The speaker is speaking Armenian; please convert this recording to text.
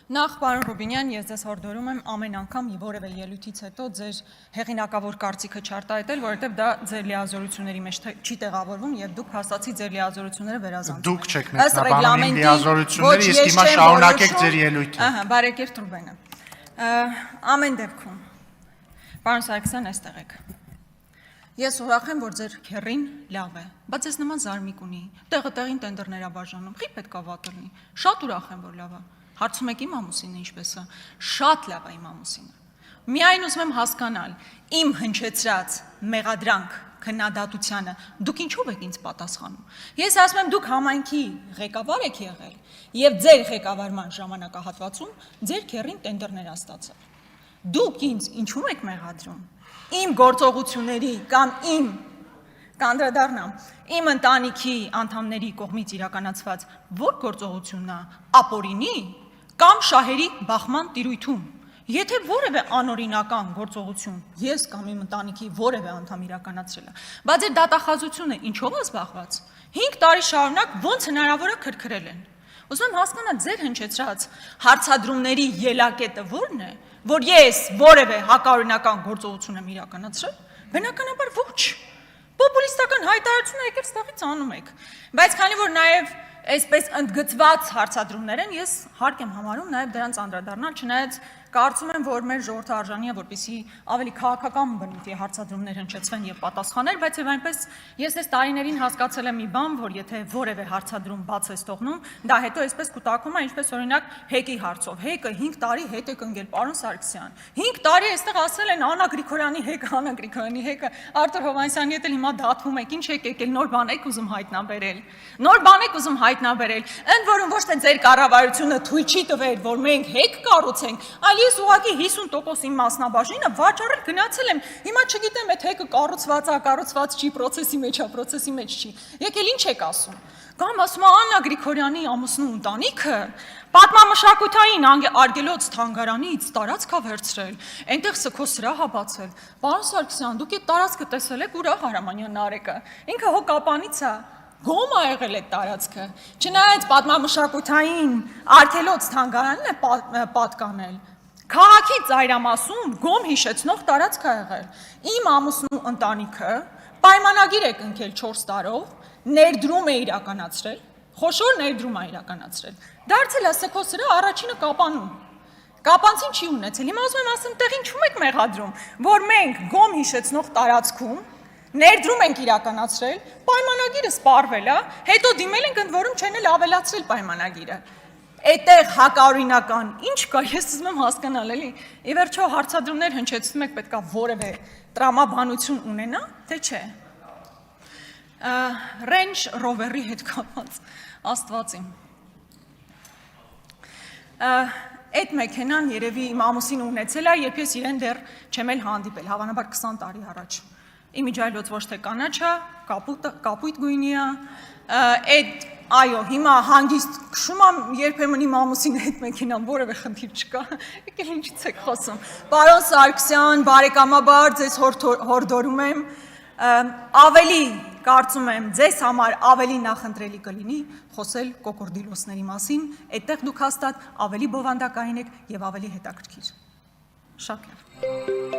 Նախ պարոն Ռուբինյան, ես ձեզ հորդորում եմ ամեն անգամ որևէ ելույթից հետո ձեր հեղինակավոր կարծիքը չարտահայտել, որովհետև դա ձեր լիազորությունների մեջ չի տեղավորվում եւ դուք փաստացի ձեր լիազորությունները վերազանցում եք։ Դուք չեք մեկնաբանում իմ լիազորությունները, իսկ հիմա շարունակեք ձեր ելույթը։ Ահա, բարեկերտ Ռուբենը։ Ամեն դեպքում, պարոն Սարգսյան, այստեղ եք։ Ես ուրախ եմ, որ ձեր քեռին լավ է, բայց ես նման զարմիկ ունի, տեղը տեղին տենդերներ ա բաժանում, խի պետք է վատ լինի։ Շատ ուրախ եմ, որ լավ է։ Հարցում եք իմ ամուսինը ինչպես է, շատ լավ է իմ ամուսինը։ Միայն ուզում եմ հասկանալ, իմ հնչեցրած մեղադրանք քննադատությանը դուք ինչով եք ինձ պատասխանում։ Ես ասում եմ, դուք համայնքի ղեկավար եք եղել եւ ձեր ղեկավարման ժամանակահատվածում ձեր քեռին տենդերներ ա ստացել։ Դուք ինձ ինչու՞մ եք մեղադրում։ Իմ գործողությունների կամ իմ կանդրադառնամ, իմ ընտանիքի անդամների կողմից իրականացված որ գործողությունն է ապօրինի կամ շահերի բախման տիրույթում։ Եթե որևէ անօրինական գործողություն ես կամ իմ ընտանիքի որևէ անդամ իրականացրել է, բայց այդ դատախազությունը ինչով է զբաղված, 5 տարի շարունակ ոնց հնարավոր է քրքրել են։ Ուզում եմ հասկանալ ձեր հնչեցրած հարցադրումների ելակետը ո՞րն է, որ ես որևէ հակաօրինական գործողություն եմ իրականացրել, բնականաբար ոչ։ Պոպուլիստական հայտարարությունը եկել ստեղից անում եք, բայց քանի որ նաև այսպես ընդգծված հարցադրումներ են, ես հարկ եմ համարում նաև դրանց անդրադառնալ, չնայած կարծում եմ, որ մեր ժողովուրդը արժանի է, որպեսզի ավելի քաղաքական բնույթի հարցադրումներ հնչեցվեն եւ պատասխանել, բայց եւ այնպես ես այս տարիներին հասկացել եմ մի բան, որ եթե որևէ հարցադրում բաց ես թողնում, դա հետո այսպես կուտակում է, ինչպես օրինակ Հեկի հարցով։ Հեկը 5 տարի հետ է կնգել, պարոն Սարգսյան։ 5 տարի այստեղ ասել են Աննա Գրիգորյանի հեկը, Աննա Գրիգորյանի հեկը, Արտուր Հովհաննիսյանի հետ էլ հիմա դատվում եք, ինչ եք եկել, նոր բան եք ուզում հայտնաբերել։ Նոր բան եք ուզում հայտնաբերել։ Ընդ որում ոչ թե ձեր կառավարությունը թույլ չի տվել, որ մենք հեկ կառուցենք, այլ ես ուղղակի 50% իմ մասնաբաժինը վաճառել գնացել եմ։ Հիմա չգիտեմ այդ հեկը կառուցված է, կառուցված չի, process-ի մեջ է, process-ի մեջ չի։ Եկել ինչ եք ասում։ Կամ ասում է Աննա Գրիգորյանի ամուսնու ընտանիքը պատմամշակութային արգելոց թանգարանից տարածք է վերցրել, այնտեղ սքո սրահ է բացել։ Պարոն Սարգսյան, դուք այդ տարածքը տեսել եք Ուրախ Հարամանյան Նարեկը։ Ինքը հո կապանից է։ Գոմ է եղել այդ տարածքը։ Չնայած պատմամշակութային արգելոց թանգարանն է պատկանել։ Քաղաքի ծայրամասում գոմ հիշեցնող տարածք է եղել։ Իմ ամուսնու ընտանիքը պայմանագիր է կնքել 4 տարով, ներդրում է իրականացրել, խոշոր ներդրում է իրականացրել։ Դարձել է սքո սրահ առաջինը կապանում։ Կապանցին չի ունեցել։ Հիմա ուզում եմ ասեմ, տեղ ինչու եք մեղադրում, որ մենք գոմ հիշեցնող տարածքում ներդրում ենք իրականացրել, պայմանագիրը սպառվել է, հետո դիմել ենք ընդ որում չեն էլ ավելացրել պայմանագիրը։ Այդտեղ հակաօրինական ինչ կա, ես ուզում եմ հասկանալ, էլի։ Ի վերջո հարցադրումներ հնչեցնում եք, պետքա որևէ տրամաբանություն ունենա, թե չէ։ Range Rover-ի հետ կապված, Աստվածին։ Այդ մեքենան երևի իմ ամուսինը ունեցել է, երբ ես իրեն դեռ չեմ էլ հանդիպել, հավանաբար 20 տարի առաջ։ Իմիջայլոց ոչ թե կանաչ է, կապույտ գույնի է, այդ այո, հիմա հանգիստ քշում եմ, երբեմն իմ ամուսինի հետ մեքենան որևէ խնդիր չկա, եկել ինչից եք խոսում։ Պարոն Սարգսյան, բարեկամաբար ձեզ հորդորում եմ, ավելի կարծում եմ ձեզ համար ավելի նախընտրելի կլինի խոսել կոկորդիլոսների մասին, այդտեղ դուք հաստատ ավելի բովանդակային եք եւ ավելի հետաքրքիր։ Շատ լավ։